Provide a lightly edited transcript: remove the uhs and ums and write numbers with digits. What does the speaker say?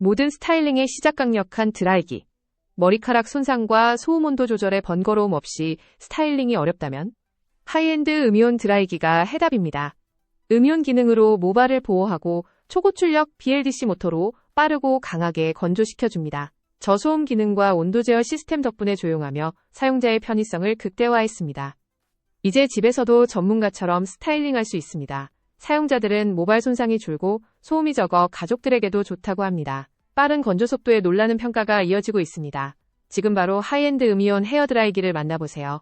모든 스타일링의 시작 강력한 드라이기. 머리카락 손상과 소음 온도 조절의 번거로움 없이 스타일링이 어렵다면 하이엔드 음이온 드라이기가 해답입니다. 음이온 기능으로 모발을 보호하고 초고출력 BLDC 모터로 빠르고 강하게 건조시켜줍니다. 저소음 기능과 온도 제어 시스템 덕분에 조용하며 사용자의 편의성을 극대화했습니다. 이제 집에서도 전문가처럼 스타일링할 수 있습니다. 사용자들은 모발 손상이 줄고 소음이 적어 가족들에게도 좋다고 합니다. 빠른 건조 속도에 놀라는 평가가 이어지고 있습니다. 지금 바로 하이엔드 음이온 헤어드라이기를 만나보세요.